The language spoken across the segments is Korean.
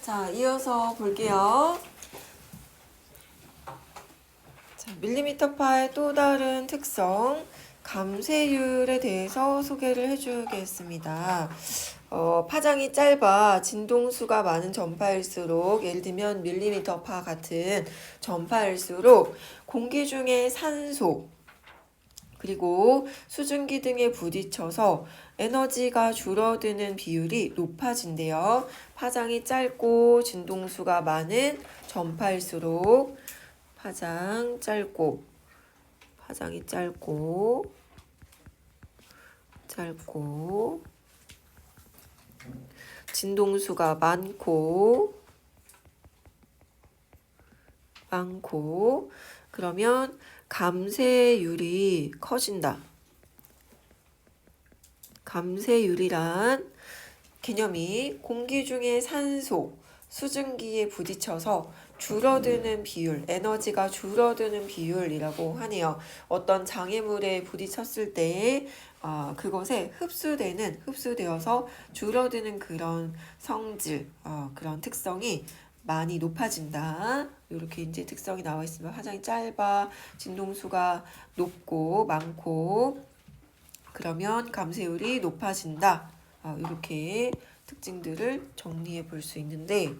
자, 이어서 볼게요. 자, 밀리미터파의 또 다른 특성, 감쇄율에 대해서 소개를 해주겠습니다. 파장이 짧아 진동수가 많은 전파일수록, 예를 들면 밀리미터파 같은 전파일수록 공기 중에 산소, 그리고 수증기 등에 부딪혀서 에너지가 줄어드는 비율이 높아진대요. 파장이 짧고 진동수가 많은 전파일수록 파장이 짧고 진동수가 많고 그러면 감쇄율이 커진다. 감쇄율이란 개념이 공기 중에 산소, 수증기에 부딪혀서 줄어드는 비율, 에너지가 줄어드는 비율이라고 하네요. 어떤 장애물에 부딪혔을 때 그것에 흡수되어서 줄어드는 그런 성질, 그런 특성이 많이 높아진다. 이렇게 이제 특성이 나와 있으면 파장이 짧아, 진동수가 높고 많고, 그러면 감쇄율이 높아진다. 이렇게 특징들을 정리해 볼 수 있는데,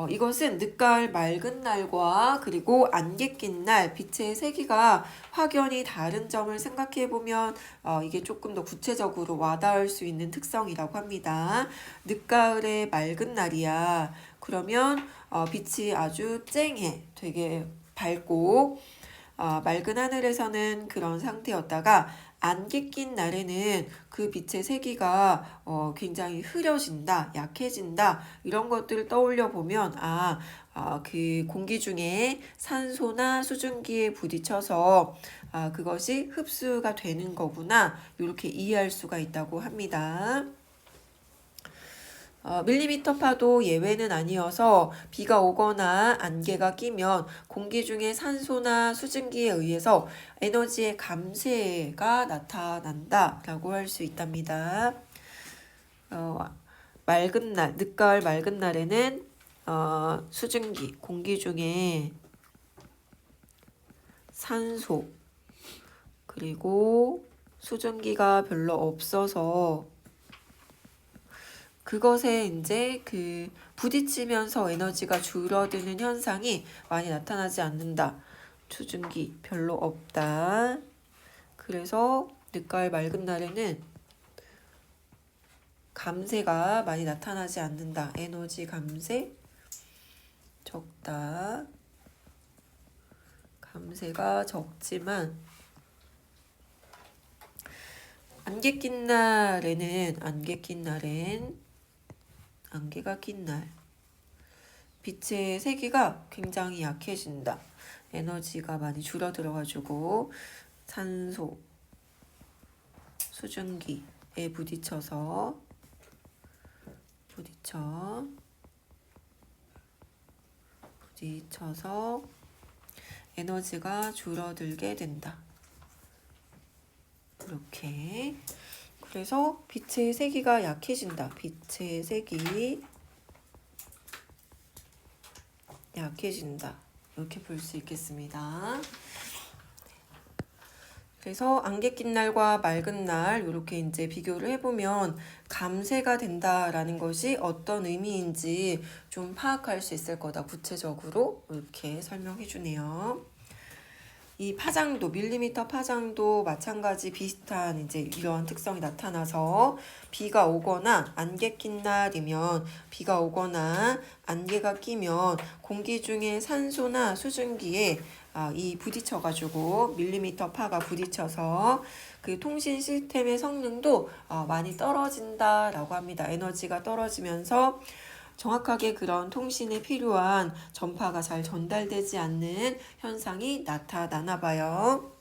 이것은 늦가을 맑은 날과 그리고 안개 낀 날 빛의 세기가 확연히 다른 점을 생각해 보면 이게 조금 더 구체적으로 와닿을 수 있는 특성이라고 합니다. 늦가을의 맑은 날이야. 그러면 빛이 아주 쨍해. 되게 밝고 맑은 하늘에서는 그런 상태였다가 안개 낀 날에는 그 빛의 세기가 굉장히 흐려진다, 약해진다, 이런 것들을 떠올려 보면 그 공기 중에 산소나 수증기에 부딪혀서 그것이 흡수가 되는 거구나, 이렇게 이해할 수가 있다고 합니다. 밀리미터파도 예외는 아니어서 비가 오거나 안개가 끼면 공기 중에 산소나 수증기에 의해서 에너지의 감쇄가 나타난다라고 할 수 있답니다. 맑은 날, 늦가을 맑은 날에는 수증기, 공기 중에 산소, 그리고 수증기가 별로 없어서 그것에 이제 부딪히면서 에너지가 줄어드는 현상이 많이 나타나지 않는다. 수증기 별로 없다. 그래서 늦가을 맑은 날에는 감쇄가 많이 나타나지 않는다. 에너지 감쇄 적다. 감쇄가 적지만 안개가 낀 날 빛의 세기가 굉장히 약해진다. 에너지가 많이 줄어들어가지고 산소, 수증기에 부딪혀서 에너지가 줄어들게 된다. 이렇게. 그래서 빛의 세기가 약해진다. 빛의 색이 약해진다. 이렇게 볼 수 있겠습니다. 그래서 안개 낀 날과 맑은 날 이렇게 이제 비교를 해보면 감쇄가 된다라는 것이 어떤 의미인지 좀 파악할 수 있을 거다. 구체적으로 이렇게 설명해 주네요. 이 파장도, 밀리미터 파장도 마찬가지 비슷한 이제 이런 특성이 나타나서 비가 오거나 안개 낀 날이면, 비가 오거나 안개가 끼면 공기 중에 산소나 수증기에 이 부딪혀가지고 밀리미터 파가 부딪혀서 그 통신 시스템의 성능도 많이 떨어진다라고 합니다. 에너지가 떨어지면서 정확하게 그런 통신에 필요한 전파가 잘 전달되지 않는 현상이 나타나나 봐요.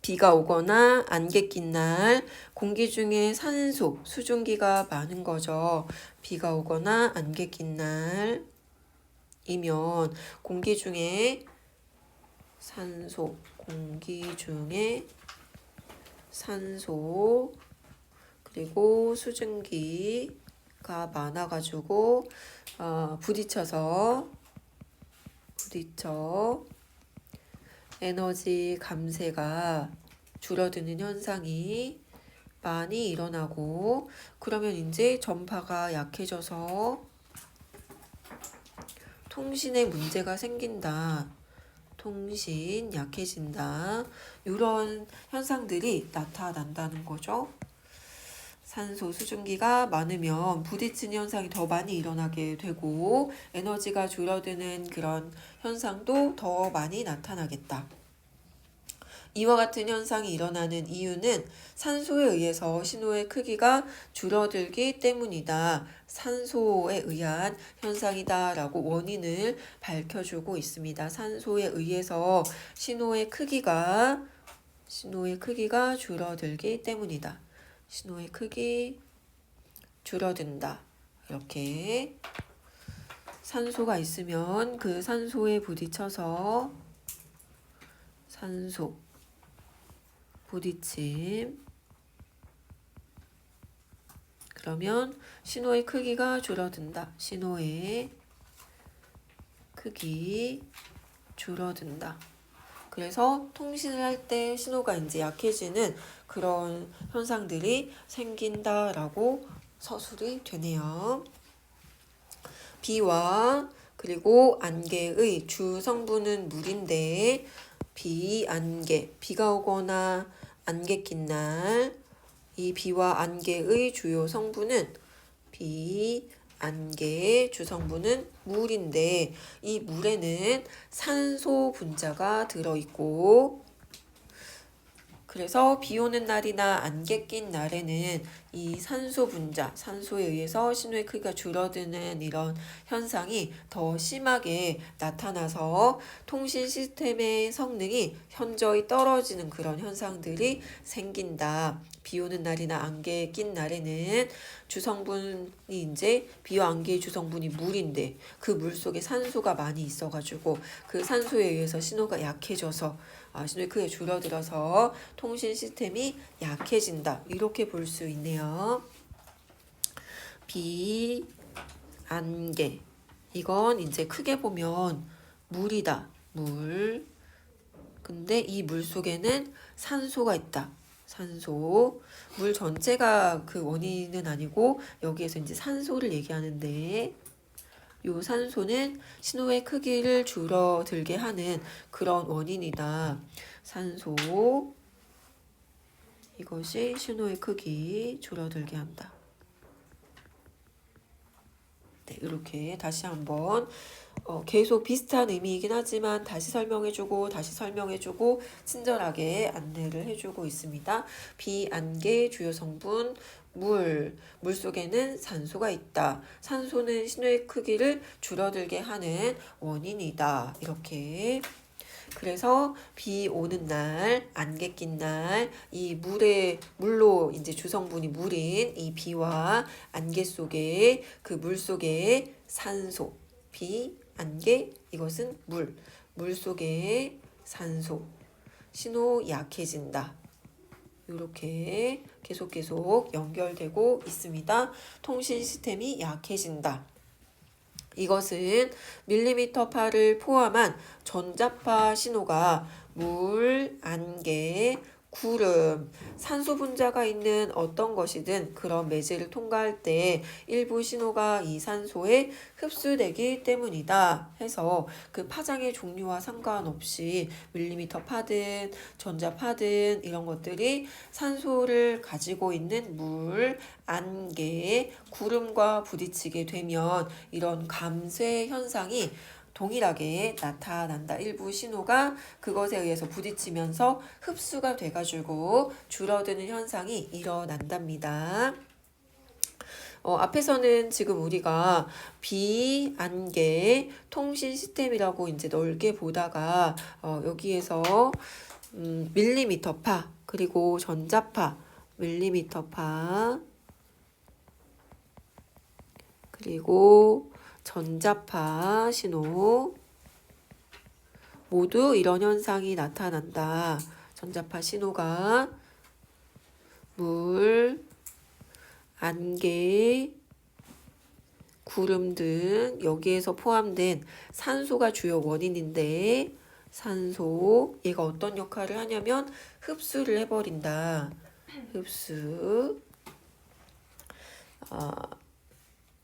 비가 오거나 안개 낀 날 공기 중에 산소, 수증기가 많은 거죠. 비가 오거나 안개 낀 날이면 공기 중에 산소, 그리고 수증기가 많아가지고 부딪혀 에너지 감쇄가 줄어드는 현상이 많이 일어나고, 그러면 이제 전파가 약해져서 통신에 문제가 생긴다. 통신 약해진다. 이런 현상들이 나타난다는 거죠. 산소 수증기가 많으면 부딪히는 현상이 더 많이 일어나게 되고 에너지가 줄어드는 그런 현상도 더 많이 나타나겠다. 이와 같은 현상이 일어나는 이유는 산소에 의해서 신호의 크기가 줄어들기 때문이다. 산소에 의한 현상이다 라고 원인을 밝혀주고 있습니다. 산소에 의해서 신호의 크기가 줄어들기 때문이다. 신호의 크기 줄어든다. 이렇게 산소가 있으면 그 산소에 부딪혀서 산소 부딪힘, 그러면 신호의 크기가 줄어든다. 신호의 크기 줄어든다. 그래서 통신을 할 때 신호가 이제 약해지는 그런 현상들이 생긴다라고 서술이 되네요. 비와 그리고 안개의 주 성분은 물인데, 비안개, 비가 오거나 안개 낀 날, 이 비와 안개의 주요 성분은 비안개의 주 성분은 물인데, 이 물에는 산소 분자가 들어있고, 그래서 비 오는 날이나 안개 낀 날에는 이 산소 분자, 산소에 의해서 신호의 크기가 줄어드는 이런 현상이 더 심하게 나타나서 통신 시스템의 성능이 현저히 떨어지는 그런 현상들이 생긴다. 비 오는 날이나 안개 낀 날에는 주성분이 이제 비와 안개의 주성분이 물인데 그 물 속에 산소가 많이 있어가지고 그 산소에 의해서 신호가 약해져서 신호의 크기가 줄어들어서 통신 시스템이 약해진다. 이렇게 볼 수 있네요. 비, 안개. 이건 이제 크게 보면 물이다. 물. 근데 이 물 속에는 산소가 있다. 산소. 물 전체가 그 원인은 아니고 여기에서 이제 산소를 얘기하는데, 요 산소는 신호의 크기를 줄어들게 하는 그런 원인이다. 산소, 이것이 신호의 크기 줄어들게 한다. 네, 이렇게 다시 한번 계속 비슷한 의미이긴 하지만 다시 설명해주고 친절하게 안내를 해주고 있습니다. 비안개 주요 성분 물 속에는 산소가 있다. 산소는 신호의 크기를 줄어들게 하는 원인이다. 이렇게. 그래서 비 오는 날, 안개 낀 날, 이 물로 이제 주성분이 물인 이 비와 안개 속에 그 물 속에 산소, 비, 안개, 이것은 물 속에 산소, 신호 약해진다. 이렇게 계속 연결되고 있습니다. 통신 시스템이 약해진다. 이것은 밀리미터파를 포함한 전자파 신호가 물, 안개, 구름, 산소 분자가 있는 어떤 것이든 그런 매질을 통과할 때 일부 신호가 이 산소에 흡수되기 때문이다 해서 그 파장의 종류와 상관없이 밀리미터 파든 전자파든 이런 것들이 산소를 가지고 있는 물, 안개, 구름과 부딪히게 되면 이런 감쇄 현상이 동일하게 나타난다. 일부 신호가 그것에 의해서 부딪히면서 흡수가 돼가지고 줄어드는 현상이 일어난답니다. 앞에서는 지금 우리가 비, 안개, 통신 시스템이라고 이제 넓게 보다가 여기에서 밀리미터파, 그리고 전자파, 밀리미터파, 그리고 전자파 신호 모두 이런 현상이 나타난다. 전자파 신호가 물, 안개, 구름 등 여기에서 포함된 산소가 주요 원인인데 산소 얘가 어떤 역할을 하냐면 흡수를 해버린다. 흡수.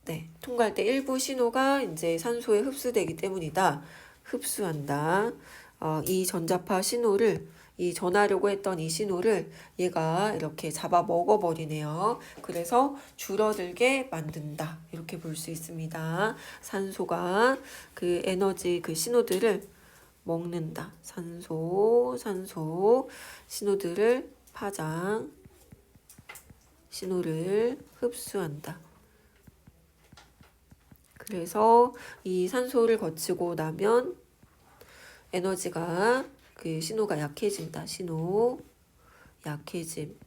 네, 통과할 때 일부 신호가 이제 산소에 흡수되기 때문이다. 흡수한다. 이 전자파 신호를 이 전하려고 했던 이 신호를 얘가 이렇게 잡아 먹어버리네요. 그래서 줄어들게 만든다. 이렇게 볼 수 있습니다. 산소가 그 에너지 그 신호들을 먹는다. 산소 신호들을 파장, 신호를 흡수한다. 그래서 이 산소를 거치고 나면 에너지가 그 신호가 약해진다. 신호 약해짐.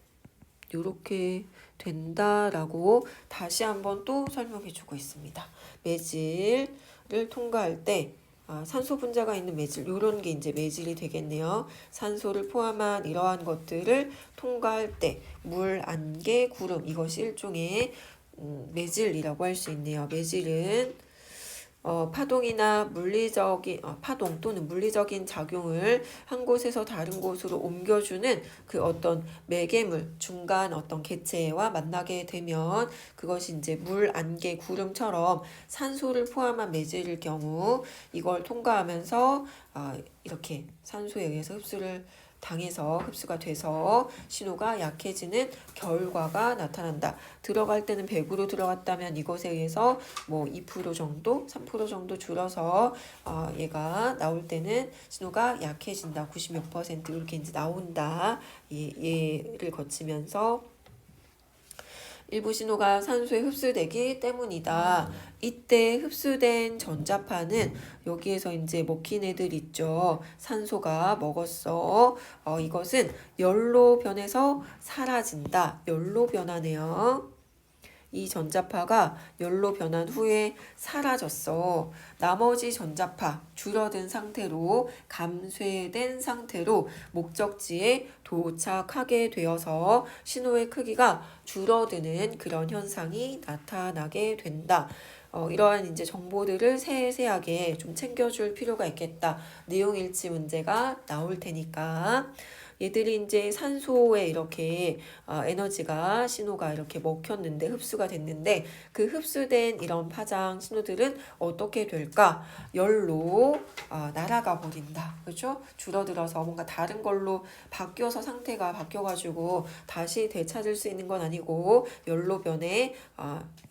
요렇게 된다라고 다시 한번 또 설명해 주고 있습니다. 매질을 통과할 때 산소 분자가 있는 매질, 요런 게 이제 매질이 되겠네요. 산소를 포함한 이러한 것들을 통과할 때 물, 안개, 구름 이것이 일종의 매질이라고 할 수 있네요. 매질은 파동이나 물리적인 파동 또는 물리적인 작용을 한 곳에서 다른 곳으로 옮겨주는 그 어떤 매개물 중간 어떤 개체와 만나게 되면 그것이 이제 물, 안개, 구름처럼 산소를 포함한 매질일 경우 이걸 통과하면서 이렇게 산소에 의해서 흡수가 돼서 신호가 약해지는 결과가 나타난다. 들어갈 때는 100으로 들어갔다면 이것에 의해서 뭐 2% 정도, 3% 정도 줄어서 얘가 나올 때는 신호가 약해진다. 90몇 % 이렇게 이제 나온다. 얘를 거치면서 일부 신호가 산소에 흡수되기 때문이다. 이때 흡수된 전자파는 여기에서 이제 먹힌 애들 있죠. 산소가 먹었어. 이것은 열로 변해서 사라진다. 열로 변하네요. 이 전자파가 열로 변한 후에 사라졌어. 나머지 전자파 줄어든 상태로 감쇄된 상태로 목적지에 도착하게 되어서 신호의 크기가 줄어드는 그런 현상이 나타나게 된다. 이러한 이제 정보들을 세세하게 좀 챙겨줄 필요가 있겠다. 내용 일치 문제가 나올 테니까. 얘들이 이제 산소에 이렇게 에너지가 신호가 이렇게 먹혔는데 흡수가 됐는데 그 흡수된 이런 파장 신호들은 어떻게 될까? 열로 날아가 버린다. 그렇죠? 줄어들어서 뭔가 다른 걸로 바뀌어서 상태가 바뀌어가지고 다시 되찾을 수 있는 건 아니고 열로 변해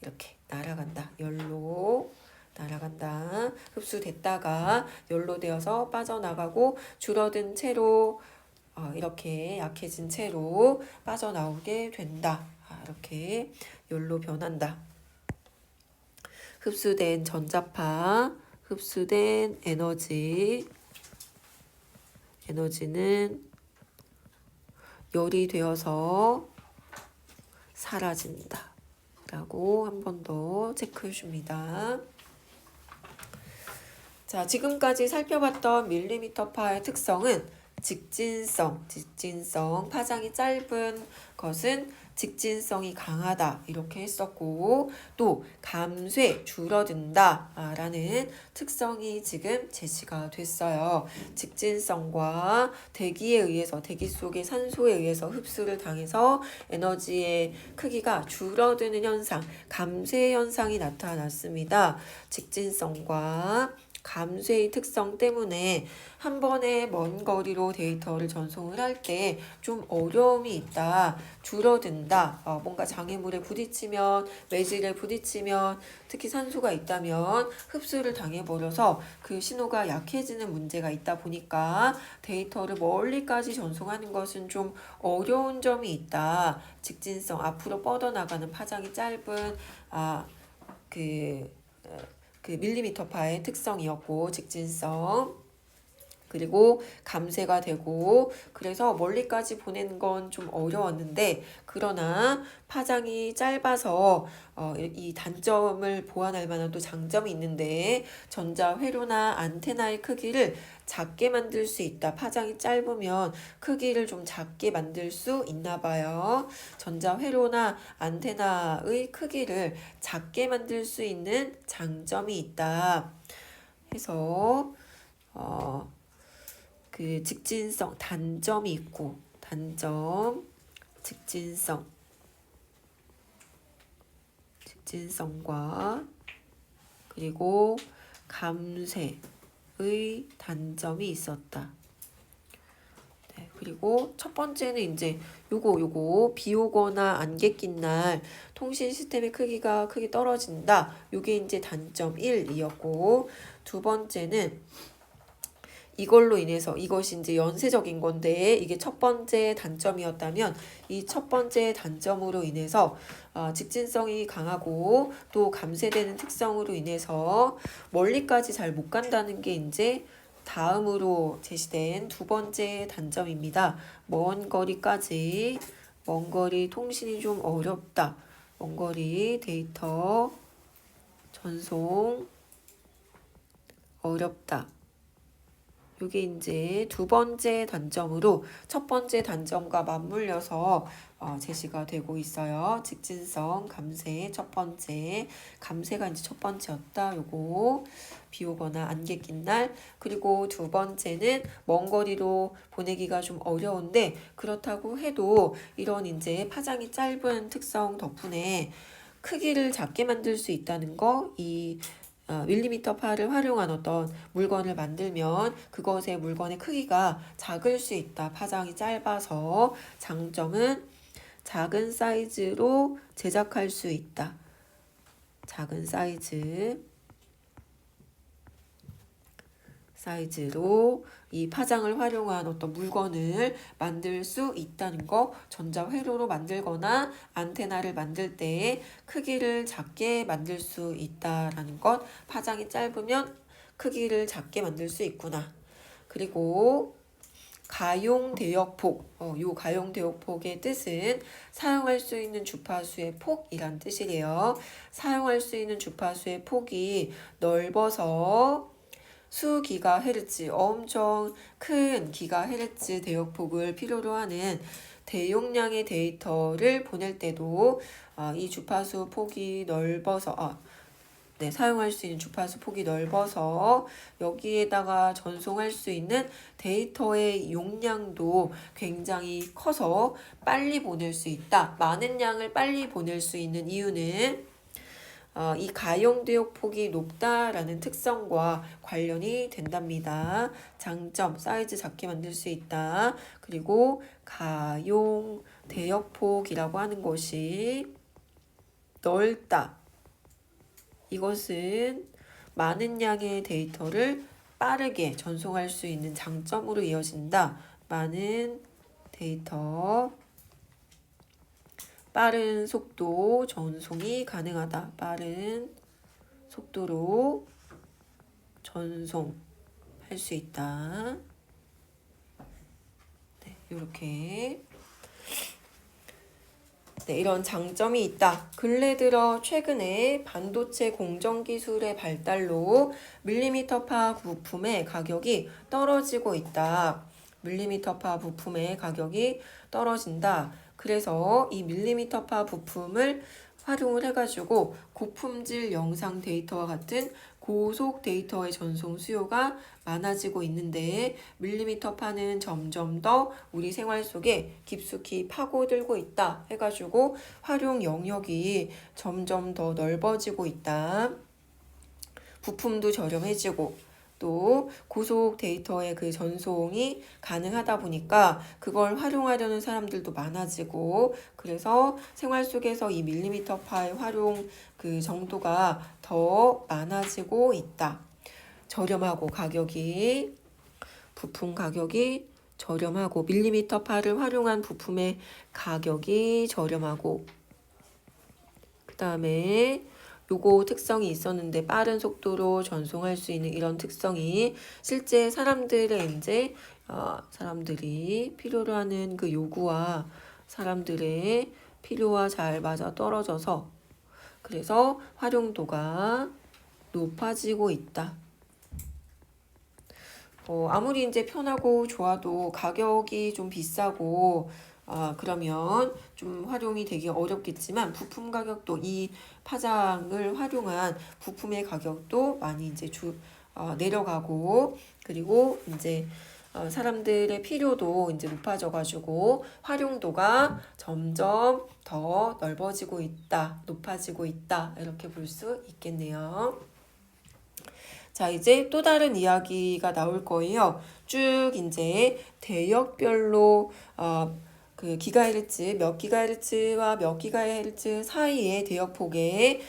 이렇게 날아간다. 열로 날아간다. 흡수됐다가 열로 되어서 빠져나가고 줄어든 채로 이렇게 약해진 채로 빠져나오게 된다. 이렇게 열로 변한다. 흡수된 전자파, 흡수된 에너지는 열이 되어서 사라진다. 라고 한 번 더 체크해 줍니다. 자, 지금까지 살펴봤던 밀리미터파의 특성은 직진성, 파장이 짧은 것은 직진성이 강하다 이렇게 했었고 또 감쇄, 줄어든다 라는 특성이 지금 제시가 됐어요. 직진성과 대기에 의해서 대기 속의 산소에 의해서 흡수를 당해서 에너지의 크기가 줄어드는 현상, 감쇄 현상이 나타났습니다. 직진성과 감쇄의 특성 때문에 한 번에 먼 거리로 데이터를 전송을 할 때 좀 어려움이 있다. 줄어든다. 뭔가 장애물에 부딪히면, 매질에 부딪히면, 특히 산소가 있다면 흡수를 당해버려서 그 신호가 약해지는 문제가 있다 보니까 데이터를 멀리까지 전송하는 것은 좀 어려운 점이 있다. 직진성, 앞으로 뻗어나가는 파장이 짧은 그 밀리미터파의 특성이었고 직진성 그리고 감쇄가 되고 그래서 멀리까지 보내는 건 좀 어려웠는데 그러나 파장이 짧아서 이 단점을 보완할 만한 또 장점이 있는데 전자회로나 안테나의 크기를 작게 만들 수 있다. 파장이 짧으면 크기를 좀 작게 만들 수 있나 봐요. 전자회로나 안테나의 크기를 작게 만들 수 있는 장점이 있다. 해서 그 직진성 단점이 있고 단점 직진성과 그리고 감쇄의 단점이 있었다. 네, 그리고 첫 번째는 이제 요거 비 오거나 안개 낀 날 통신 시스템의 크기가 크게 떨어진다. 요게 이제 단점 1이었고 두 번째는 이걸로 인해서 이것이 이제 연쇄적인 건데 이게 첫 번째 단점이었다면 이 첫 번째 단점으로 인해서 직진성이 강하고 또 감쇄되는 특성으로 인해서 멀리까지 잘 못 간다는 게 이제 다음으로 제시된 두 번째 단점입니다. 먼 거리 통신이 좀 어렵다. 먼 거리 데이터 전송 어렵다. 이게 이제 두 번째 단점으로 첫 번째 단점과 맞물려서 제시가 되고 있어요. 직진성 감쇄 첫 번째, 감쇄가 이제 첫 번째였다. 요거 비 오거나 안개 낀 날. 그리고 두 번째는 먼 거리로 보내기가 좀 어려운데 그렇다고 해도 이런 이제 파장이 짧은 특성 덕분에 크기를 작게 만들 수 있다는 거, 이 밀리미터 파를 활용한 어떤 물건을 만들면 그것의 물건의 크기가 작을 수 있다. 파장이 짧아서 장점은 작은 사이즈로 제작할 수 있다. 작은 사이즈로 이 파장을 활용한 어떤 물건을 만들 수 있다는 거. 전자회로로 만들거나 안테나를 만들 때 크기를 작게 만들 수 있다라는 것. 파장이 짧으면 크기를 작게 만들 수 있구나. 그리고 가용 대역폭. 요 가용 대역폭의 뜻은 사용할 수 있는 주파수의 폭이란 뜻이래요. 사용할 수 있는 주파수의 폭이 넓어서 수기가헤르츠, 엄청 큰 기가헤르츠 대역폭을 필요로 하는 대용량의 데이터를 보낼 때도 이 주파수 폭이 넓어서 사용할 수 있는 주파수 폭이 넓어서 여기에다가 전송할 수 있는 데이터의 용량도 굉장히 커서 빨리 보낼 수 있다. 많은 양을 빨리 보낼 수 있는 이유는 이 가용 대역폭이 높다라는 특성과 관련이 된답니다. 장점, 사이즈 작게 만들 수 있다. 그리고 가용 대역폭이라고 하는 것이 넓다. 이것은 많은 양의 데이터를 빠르게 전송할 수 있는 장점으로 이어진다. 많은 데이터 빠른 속도 전송이 가능하다. 빠른 속도로 전송할 수 있다. 네, 이렇게 이런 장점이 있다. 근래 들어 최근에 반도체 공정 기술의 발달로 밀리미터파 부품의 가격이 떨어지고 있다. 밀리미터파 부품의 가격이 떨어진다. 그래서 이 밀리미터파 부품을 활용을 해가지고 고품질 영상 데이터와 같은 고속 데이터의 전송 수요가 많아지고 있는데 밀리미터파는 점점 더 우리 생활 속에 깊숙이 파고들고 있다 해가지고 활용 영역이 점점 더 넓어지고 있다. 부품도 저렴해지고 또 고속 데이터의 그 전송이 가능하다 보니까 그걸 활용하려는 사람들도 많아지고 그래서 생활 속에서 이 밀리미터 파의 활용 그 정도가 더 많아지고 있다. 저렴하고 부품 가격이 저렴하고 밀리미터 파를 활용한 부품의 가격이 저렴하고 그 다음에 요거 특성이 있었는데 빠른 속도로 전송할 수 있는 이런 특성이 실제 사람들의 이제 사람들이 필요로 하는 그 요구와 사람들의 필요와 잘 맞아 떨어져서 그래서 활용도가 높아지고 있다. 아무리 이제 편하고 좋아도 가격이 좀 비싸고 그러면 좀 활용이 되기 어렵겠지만 부품 가격도 이 파장을 활용한 부품의 가격도 많이 이제 내려가고 그리고 이제 사람들의 필요도 이제 높아져가지고 활용도가 점점 더 넓어지고 있다, 높아지고 있다 이렇게 볼 수 있겠네요. 자, 이제 또 다른 이야기가 나올 거예요. 쭉 이제 대역별로 그 기가헤르츠, 몇 기가헤르츠와 몇 기가헤르츠 사이의 대역폭의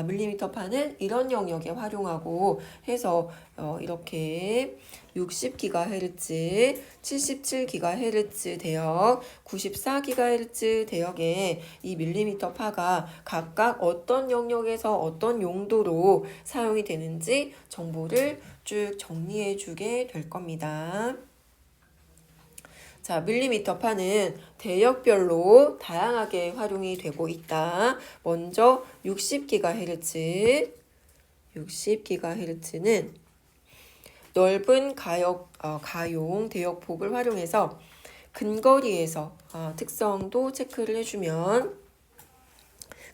밀리미터 판은 이런 영역에 활용하고 해서 이렇게 60기가헤르츠, 77기가헤르츠 대역, 94기가헤르츠 대역의 이 밀리미터 파가 각각 어떤 영역에서 어떤 용도로 사용이 되는지 정보를 쭉 정리해 주게 될 겁니다. 자, 밀리미터 파는 대역별로 다양하게 활용이 되고 있다. 먼저 60GHz, 60GHz는 넓은 가용 대역폭을 활용해서 근거리에서 특성도 체크를 해주면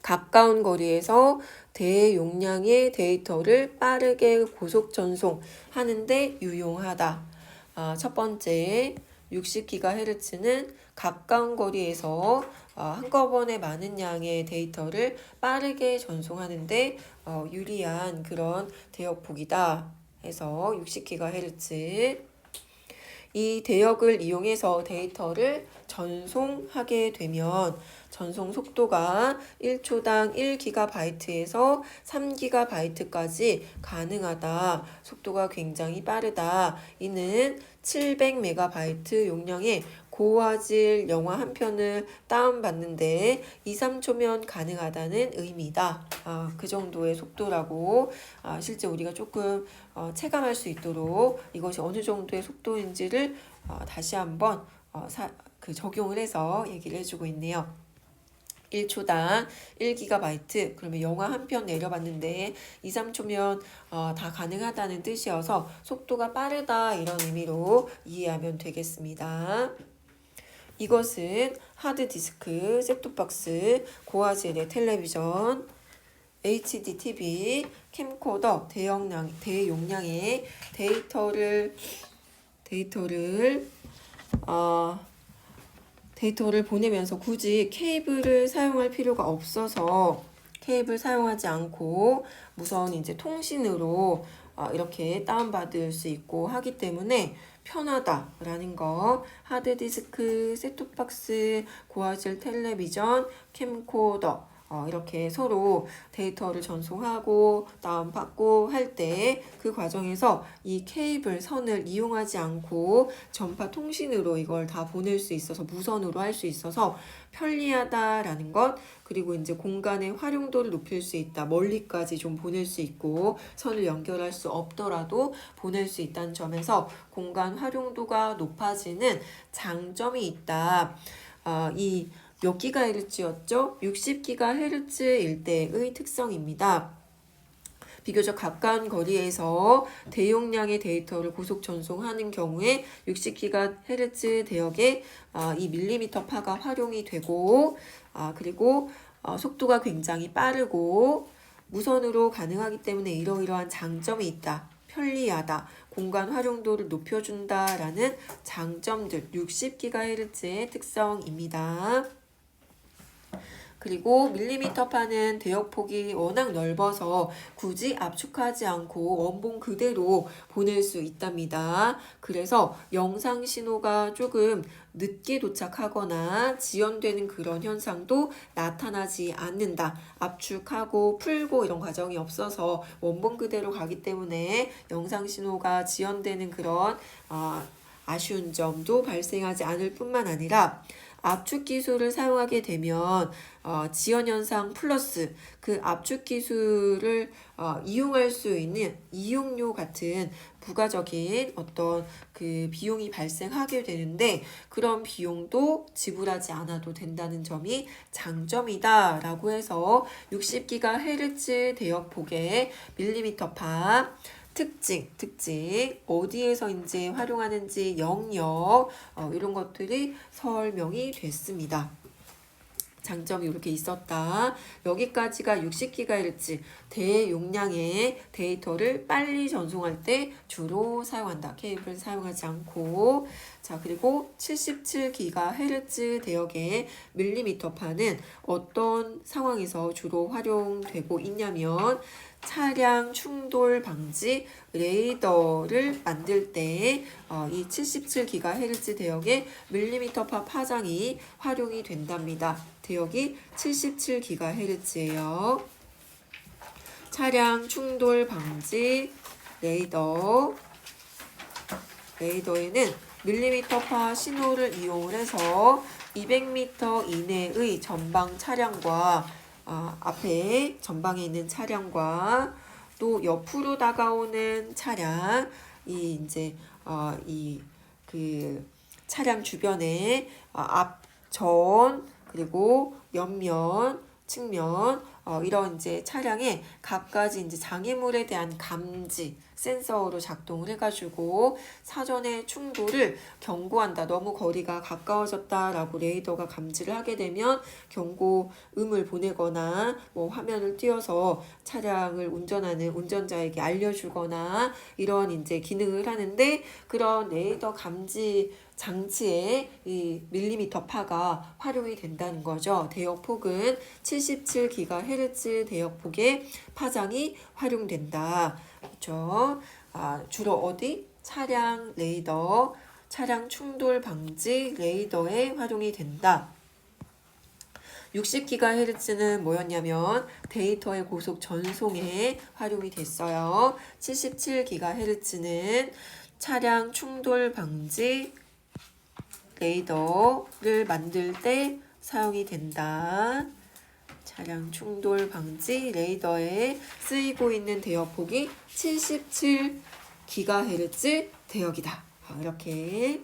가까운 거리에서 대용량의 데이터를 빠르게 고속 전송하는 데 유용하다. 첫 번째 60GHz는 가까운 거리에서 한꺼번에 많은 양의 데이터를 빠르게 전송하는데 유리한 그런 대역폭이다 해서 60GHz. 이 대역을 이용해서 데이터를 전송하게 되면 전송 속도가 1초당 1GB에서 3GB까지 가능하다. 속도가 굉장히 빠르다. 이는 700MB 용량의 고화질 영화 한 편을 다운받는데 2, 3초면 가능하다는 의미다. 그 정도의 속도라고 실제 우리가 조금 체감할 수 있도록 이것이 어느 정도의 속도인지를 다시 한번 적용을 해서 얘기를 해주고 있네요. 1초당 1GB 그러면 영화 한 편 내려봤는데 2, 3초면 다 가능하다는 뜻이어서 속도가 빠르다 이런 의미로 이해하면 되겠습니다. 이것은 하드디스크, 셋톱박스, 고화질의 텔레비전, HD TV, 캠코더, 대용량의 데이터를 보내면서 굳이 케이블을 사용할 필요가 없어서 케이블 사용하지 않고 무선 이제 통신으로 이렇게 다운받을 수 있고 하기 때문에 편하다라는 거. 하드디스크, 셋톱박스, 고화질 텔레비전, 캠코더 이렇게 서로 데이터를 전송하고 다운받고 할 때 그 과정에서 이 케이블 선을 이용하지 않고 전파 통신으로 이걸 다 보낼 수 있어서 무선으로 할 수 있어서 편리하다라는 것. 그리고 이제 공간의 활용도를 높일 수 있다. 멀리까지 좀 보낼 수 있고 선을 연결할 수 없더라도 보낼 수 있다는 점에서 공간 활용도가 높아지는 장점이 있다. 이 몇 기가헤르츠였죠? 60GHz일 때의 특성입니다. 비교적 가까운 거리에서 대용량의 데이터를 고속 전송하는 경우에 60GHz 대역에 이 밀리미터 파가 활용이 되고 그리고 속도가 굉장히 빠르고 무선으로 가능하기 때문에 이러이러한 장점이 있다. 편리하다. 공간 활용도를 높여준다라는 장점들 60GHz의 특성입니다. 그리고 밀리미터 파는 대역폭이 워낙 넓어서 굳이 압축하지 않고 원본 그대로 보낼 수 있답니다. 그래서 영상 신호가 조금 늦게 도착하거나 지연되는 그런 현상도 나타나지 않는다. 압축하고 풀고 이런 과정이 없어서 원본 그대로 가기 때문에 영상 신호가 지연되는 그런 아쉬운 점도 발생하지 않을 뿐만 아니라 압축 기술을 사용하게 되면 지연 현상 플러스 그 압축 기술을 이용할 수 있는 이용료 같은 부가적인 어떤 그 비용이 발생하게 되는데 그런 비용도 지불하지 않아도 된다는 점이 장점이다 라고 해서 60GHz 대역폭의 밀리미터파 특징 어디에서 이제 활용하는지 영역 이런 것들이 설명이 됐습니다. 장점이 이렇게 있었다. 여기까지가 60GHz 대용량의 데이터를 빨리 전송할 때 주로 사용한다. 케이블 사용하지 않고. 자, 그리고 77GHz 대역의 밀리미터파는 어떤 상황에서 주로 활용되고 있냐면 차량 충돌 방지 레이더를 만들 때 이 77GHz 대역의 밀리미터파 파장이 활용이 된답니다. 대역이 77GHz예요. 차량 충돌 방지 레이더에는 밀리미터파 신호를 이용해서 200m 이내의 전방 차량과 앞에 전방에 있는 차량과 또 옆으로 다가오는 차량 그 차량 주변에 앞전 그리고 옆면 측면 이런 이제 차량의 각가지 이제 장애물에 대한 감지 센서로 작동을 해가지고 사전에 충돌을 경고한다. 너무 거리가 가까워졌다라고 레이더가 감지를 하게 되면 경고음을 보내거나 뭐 화면을 띄워서 차량을 운전하는 운전자에게 알려주거나 이런 이제 기능을 하는데 그런 레이더 감지 장치에 이 밀리미터파가 활용이 된다는 거죠. 대역폭은 77GHz 대역폭의 파장이 활용된다. 그렇죠? 주로 어디? 차량 레이더, 차량 충돌 방지 레이더에 활용이 된다. 60GHz는 뭐였냐면 데이터의 고속 전송에 활용이 됐어요. 77GHz는 차량 충돌 방지 레이더를 만들 때 사용이 된다. 차량 충돌 방지 레이더에 쓰이고 있는 대역폭이 77GHz 대역이다. 이렇게.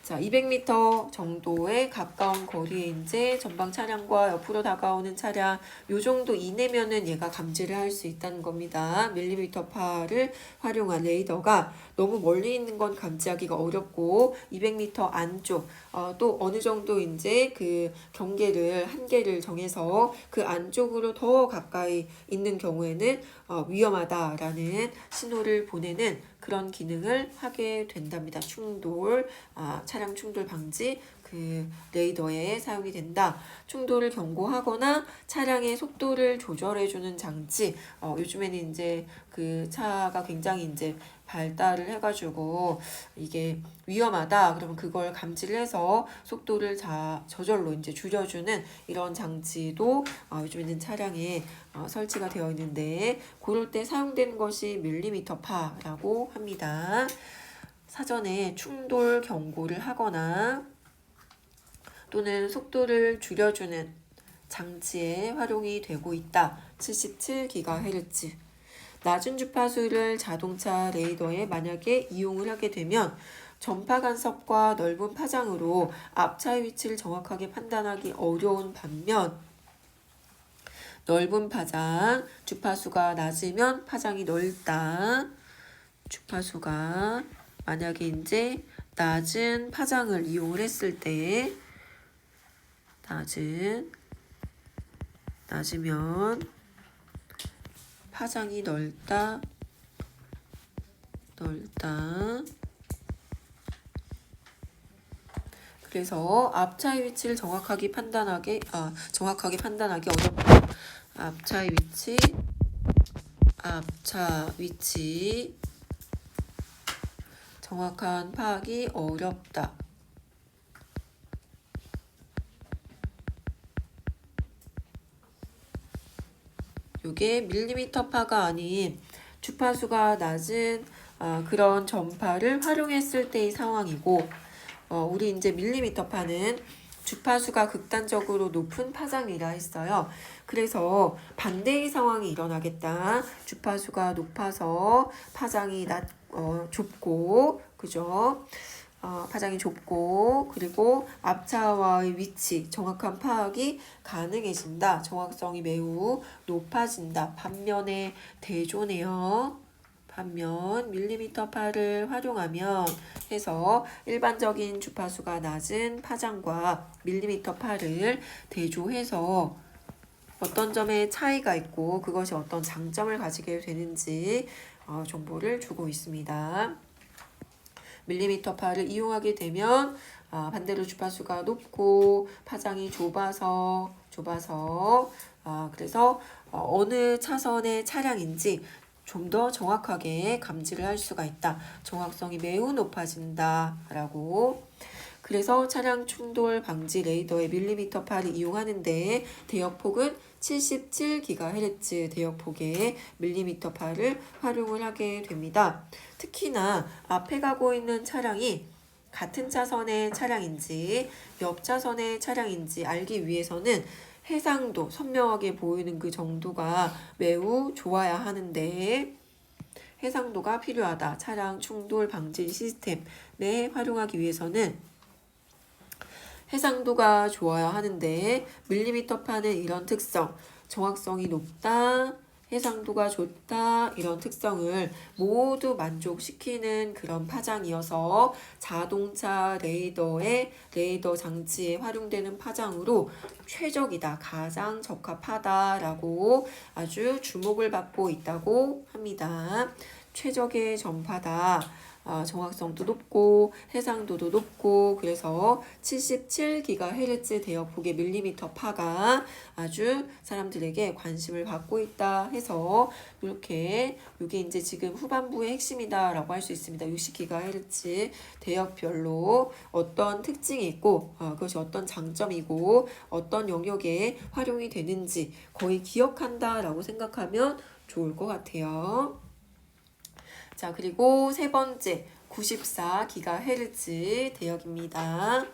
자, 200m 정도의 가까운 거리에 이제 전방 차량과 옆으로 다가오는 차량 요 정도 이내면은 얘가 감지를 할 수 있다는 겁니다. 밀리미터파를 활용한 레이더가 너무 멀리 있는 건 감지하기가 어렵고 200m 안쪽 또 어느 정도 이제 그 한계를 정해서 그 안쪽으로 더 가까이 있는 경우에는 위험하다라는 신호를 보내는 그런 기능을 하게 된답니다. 차량 충돌 방지 그 레이더에 사용이 된다. 충돌을 경고하거나 차량의 속도를 조절해주는 장치. 요즘에는 이제 그 차가 굉장히 이제 발달을 해가지고 이게 위험하다. 그러면 그걸 감지를 해서 속도를 저절로 이제 줄여주는 이런 장치도 요즘에는 차량에 설치가 되어 있는데 그럴 때 사용되는 것이 밀리미터파라고 합니다. 사전에 충돌 경고를 하거나 또는 속도를 줄여주는 장치에 활용이 되고 있다. 77GHz. 낮은 주파수를 자동차 레이더에 만약에 이용을 하게 되면 전파 간섭과 넓은 파장으로 앞차의 위치를 정확하게 판단하기 어려운 반면 넓은 파장, 주파수가 낮으면 파장이 넓다. 주파수가 만약에 이제 낮은 파장을 이용을 했을 때 낮으면 파장이 넓다. 그래서 앞차의 위치를 정확하게 판단하기 어렵다. 앞차 위치 정확한 파악이 어렵다. 이게 밀리미터파가 아닌 주파수가 낮은 그런 전파를 활용했을 때의 상황이고 우리 이제 밀리미터파는 주파수가 극단적으로 높은 파장이라 했어요. 그래서 반대의 상황이 일어나겠다. 주파수가 높아서 파장이 좁고, 그죠? 파장이 좁고, 그리고 앞차와의 위치, 정확한 파악이 가능해진다. 정확성이 매우 높아진다. 반면에 대조네요. 반면 밀리미터파를 활용하면 해서 일반적인 주파수가 낮은 파장과 밀리미터파를 대조해서 어떤 점에 차이가 있고 그것이 어떤 장점을 가지게 되는지 정보를 주고 있습니다. 밀리미터파를 이용하게 되면 반대로 주파수가 높고 파장이 좁아서 그래서 어느 차선의 차량인지 좀 더 정확하게 감지를 할 수가 있다. 정확성이 매우 높아진다 라고. 그래서 차량 충돌 방지 레이더의 밀리미터파를 이용하는데 대역폭은 77GHz 대역폭의 밀리미터파를 활용을 하게 됩니다. 특히나 앞에 가고 있는 차량이 같은 차선의 차량인지 옆 차선의 차량인지 알기 위해서는 해상도 선명하게 보이는 그 정도가 매우 좋아야 하는데 해상도가 필요하다. 차량 충돌 방지 시스템에 활용하기 위해서는 해상도가 좋아야 하는데 밀리미터파는 이런 특성, 정확성이 높다, 해상도가 좋다 이런 특성을 모두 만족시키는 그런 파장이어서 자동차 레이더의 레이더 장치에 활용되는 파장으로 최적이다, 가장 적합하다라고 아주 주목을 받고 있다고 합니다. 최적의 전파다. 정확성도 높고 해상도도 높고 그래서 77GHz 대역폭의 밀리미터 파가 아주 사람들에게 관심을 받고 있다 해서 이렇게 이게 이제 지금 후반부의 핵심이다 라고 할 수 있습니다. 60GHz 대역별로 어떤 특징이 있고 그것이 어떤 장점이고 어떤 영역에 활용이 되는지 거의 기억한다 라고 생각하면 좋을 것 같아요. 자, 그리고 세 번째 94GHz 대역입니다.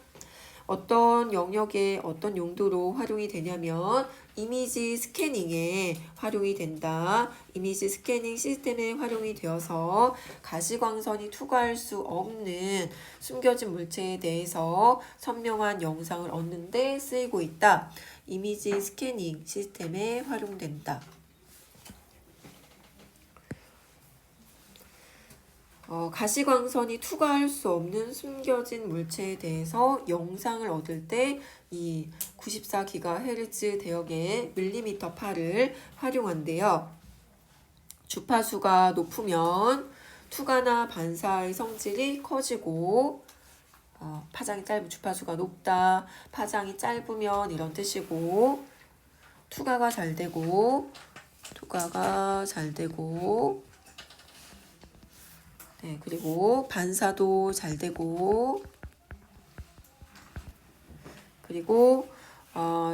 어떤 영역에 어떤 용도로 활용이 되냐면 이미지 스캐닝에 활용이 된다. 이미지 스캐닝 시스템에 활용이 되어서 가시광선이 투과할 수 없는 숨겨진 물체에 대해서 선명한 영상을 얻는 데 쓰이고 있다. 이미지 스캐닝 시스템에 활용된다. 가시광선이 투과할 수 없는 숨겨진 물체에 대해서 영상을 얻을 때 이 94GHz 대역의 밀리미터 파를 활용한대요. 주파수가 높으면 투과나 반사의 성질이 커지고 파장이 짧은 주파수가 높다, 파장이 짧으면 이런 뜻이고 투과가 잘 되고 네, 그리고 반사도 잘 되고 그리고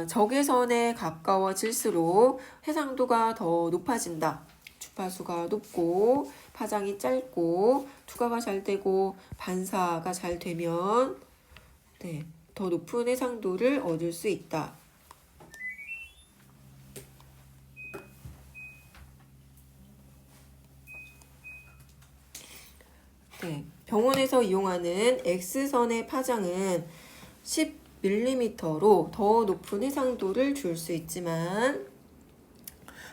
적외선에 가까워질수록 해상도가 더 높아진다. 주파수가 높고 파장이 짧고 투과가 잘 되고 반사가 잘 되면 네, 더 높은 해상도를 얻을 수 있다. 네, 병원에서 이용하는 X선의 파장은 10mm로 더 높은 해상도를 줄 수 있지만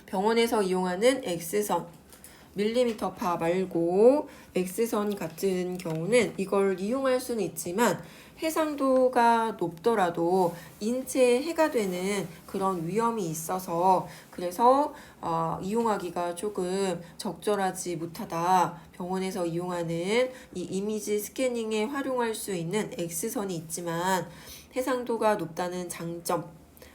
병원에서 이용하는 X선 밀리미터 파 말고 X선 같은 경우는 이걸 이용할 수는 있지만 해상도가 높더라도 인체에 해가 되는 그런 위험이 있어서 그래서 이용하기가 조금 적절하지 못하다. 병원에서 이용하는 이 이미지 스캐닝에 활용할 수 있는 X선이 있지만 해상도가 높다는 장점,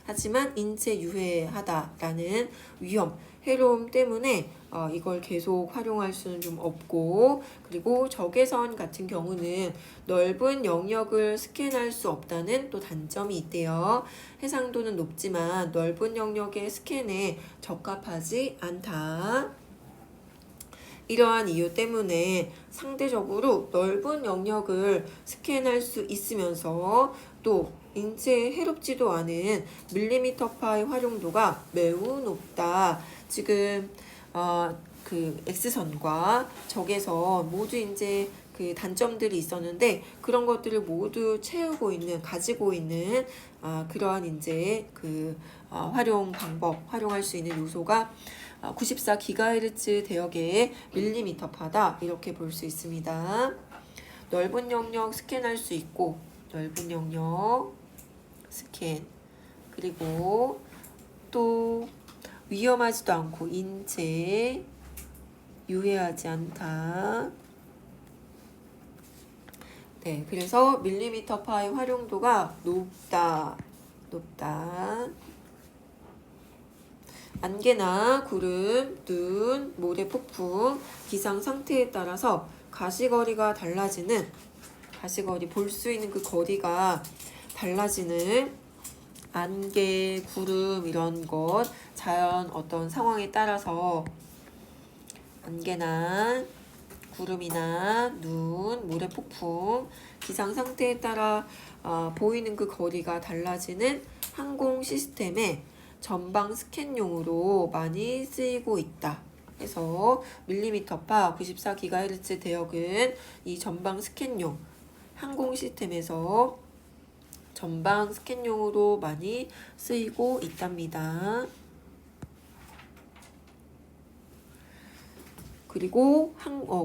하지만 인체 유해하다라는 위험, 해로움 때문에 이걸 계속 활용할 수는 좀 없고 그리고 적외선 같은 경우는 넓은 영역을 스캔할 수 없다는 또 단점이 있대요. 해상도는 높지만 넓은 영역의 스캔에 적합하지 않다. 이러한 이유 때문에 상대적으로 넓은 영역을 스캔할 수 있으면서 또 인체에 해롭지도 않은 밀리미터파의 활용도가 매우 높다. 지금 그 X선과 적외선 모두 이제 그 단점들이 있었는데 그런 것들을 모두 채우고 있는 가지고 있는 그러한 이제 그 활용 방법 활용할 수 있는 요소가 94GHz 대역의 밀리미터파다 이렇게 볼 수 있습니다. 넓은 영역 스캔할 수 있고 넓은 영역 스캔 그리고 또 위험하지도 않고 인체에 유해하지 않다. 네, 그래서 밀리미터파의 활용도가 높다. 안개나 구름, 눈, 모래 폭풍, 기상 상태에 따라서 가시거리가 달라지는 볼 수 있는 그 거리가 달라지는 안개, 구름 이런 것 자연 어떤 상황에 따라서 안개나 구름이나 눈, 모래 폭풍, 기상 상태에 따라 보이는 그 거리가 달라지는 항공 시스템의 전방 스캔용으로 많이 쓰이고 있다. 그래서 밀리미터파 94GHz 대역은 이 전방 스캔용 항공 시스템에서 전방 스캔용으로 많이 쓰이고 있답니다. 그리고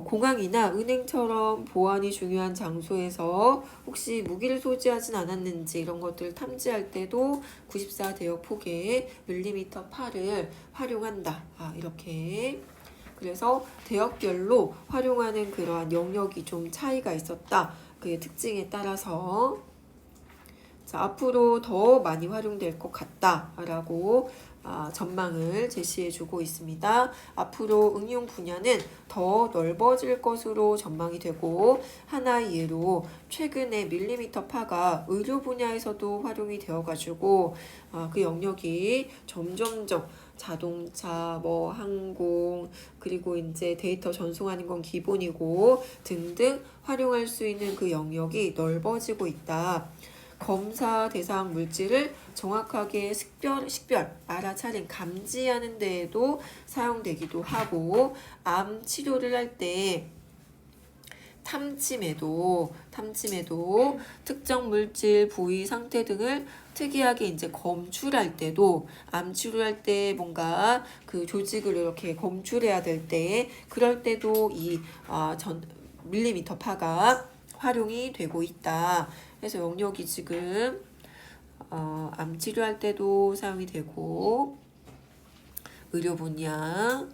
공항이나 은행처럼 보안이 중요한 장소에서 혹시 무기를 소지하진 않았는지 이런 것들을 탐지할 때도 94 대역 폭의 밀리미터 파를 활용한다. 이렇게. 그래서 대역별로 활용하는 그러한 영역이 좀 차이가 있었다. 그의 특징에 따라서 앞으로 더 많이 활용될 것 같다라고 전망을 제시해주고 있습니다. 앞으로 응용 분야는 더 넓어질 것으로 전망이 되고 하나의 예로 최근에 밀리미터 파가 의료 분야에서도 활용이 되어가지고 그 영역이 점점점 자동차, 항공, 그리고 이제 데이터 전송하는 건 기본이고 등등 활용할 수 있는 그 영역이 넓어지고 있다. 검사 대상 물질을 정확하게 식별, 알아차림, 감지하는 데에도 사용되기도 하고 암 치료를 할 때 탐침에도 특정 물질 부위 상태 등을 특이하게 이제 검출할 때도 암 치료할 때 뭔가 그 조직을 이렇게 검출해야 될 때 그럴 때도 이 밀리미터 파가 활용이 되고 있다. 그래서 영역이 지금 암 치료할 때도 사용이 되고 의료 분야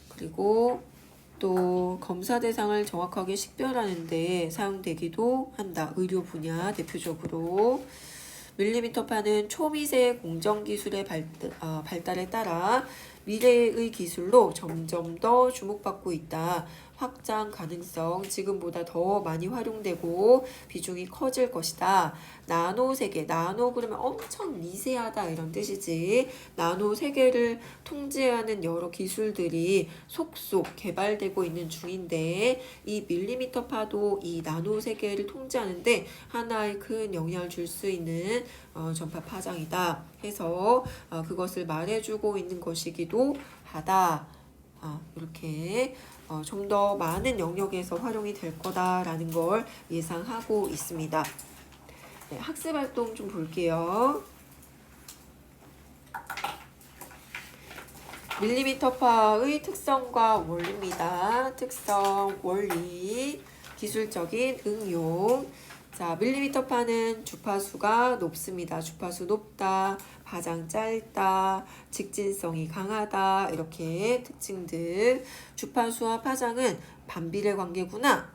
그리고 또 검사 대상을 정확하게 식별하는 데 사용되기도 한다. 의료 분야 대표적으로 밀리미터 파는 초미세 공정 기술의 발달에 따라 미래의 기술로 점점 더 주목받고 있다. 확장 가능성 지금보다 더 많이 활용되고 비중이 커질 것이다. 나노 세계, 나노 그러면 엄청 미세하다 이런 뜻이지. 나노 세계를 통제하는 여러 기술들이 속속 개발되고 있는 중인데 이 밀리미터 파도 이 나노 세계를 통제하는데 하나의 큰 영향을 줄 수 있는 전파 파장이다. 해서 그것을 말해주고 있는 것이기도 하다. 이렇게 좀 더 많은 영역에서 활용이 될 거다라는 걸 예상하고 있습니다. 네, 학습 활동 좀 볼게요. 밀리미터파의 특성과 원리입니다. 특성, 원리, 기술적인 응용. 자, 밀리미터파는 주파수가 높습니다. 주파수 높다, 파장 짧다, 직진성이 강하다 이렇게 특징들. 주파수와 파장은 반비례 관계구나.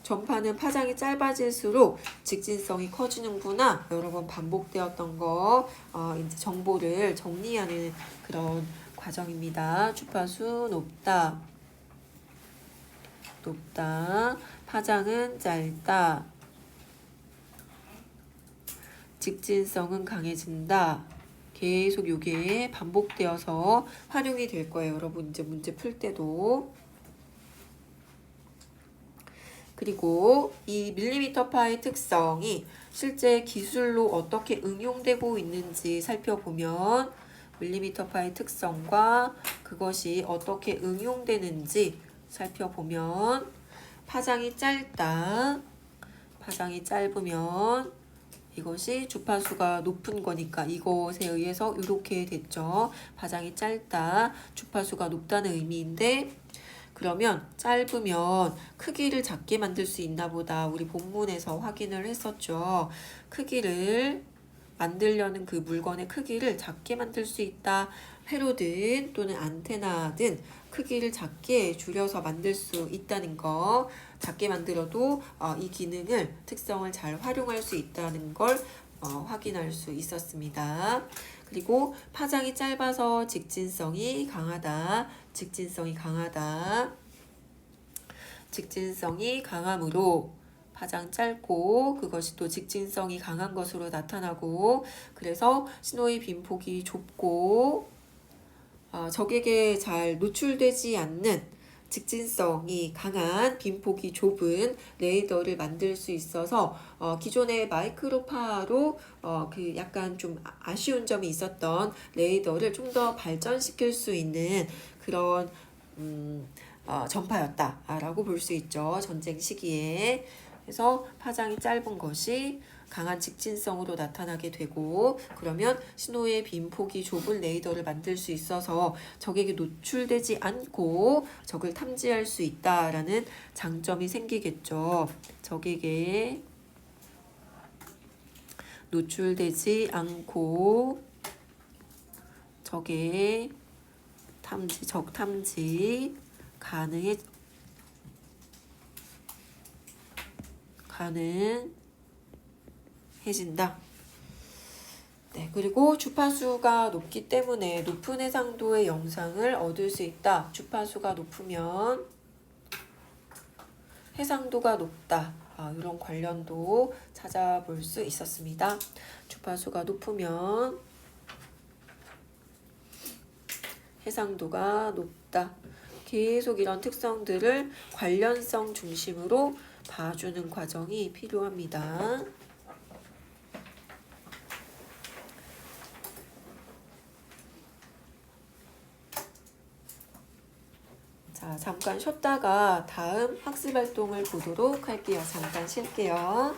전파는 파장이 짧아질수록 직진성이 커지는구나. 여러 번 반복되었던 거 이제 정보를 정리하는 그런 과정입니다. 주파수 높다. 파장은 짧다. 직진성은 강해진다. 계속 요게 반복되어서 활용이 될 거예요. 여러분 이제 문제 풀 때도. 그리고 이 밀리미터 파의 특성이 실제 기술로 어떻게 응용되고 있는지 살펴보면 밀리미터 파의 특성과 그것이 어떻게 응용되는지 살펴보면 파장이 짧다. 파장이 짧으면 이것이 주파수가 높은 거니까 이것에 의해서 이렇게 됐죠. 파장이 짧다. 주파수가 높다는 의미인데 그러면 짧으면 크기를 작게 만들 수 있나 보다. 우리 본문에서 확인을 했었죠. 크기를 만들려는 그 물건의 크기를 작게 만들 수 있다. 회로든 또는 안테나든 크기를 작게 줄여서 만들 수 있다는 거. 작게 만들어도 이 기능을 특성을 잘 활용할 수 있다는 걸 확인할 수 있었습니다. 그리고 파장이 짧아서 직진성이 강하다. 직진성이 강하다. 직진성이 강하므로 파장 짧고 그것이 또 직진성이 강한 것으로 나타나고 그래서 신호의 빈폭이 좁고 적에게 잘 노출되지 않는 직진성이 강한 빈폭이 좁은 레이더를 만들 수 있어서 기존의 마이크로파로 그 약간 좀 아쉬운 점이 있었던 레이더를 좀 더 발전시킬 수 있는 그런 전파였다라고 볼 수 있죠. 전쟁 시기에. 그래서 파장이 짧은 것이 강한 직진성으로 나타나게 되고 그러면 신호의 빈폭이 좁은 레이더를 만들 수 있어서 적에게 노출되지 않고 적을 탐지할 수 있다라는 장점이 생기겠죠. 적에게 노출되지 않고 적의 탐지, 적 탐지 가능해진다. 네, 그리고 주파수가 높기 때문에 높은 해상도의 영상을 얻을 수 있다. 주파수가 높으면 해상도가 높다. 이런 관련도 찾아볼 수 있었습니다. 주파수가 높으면 해상도가 높다. 계속 이런 특성들을 관련성 중심으로 봐주는 과정이 필요합니다. 자, 잠깐 쉬었다가 다음 학습 활동을 보도록 할게요. 잠깐 쉴게요.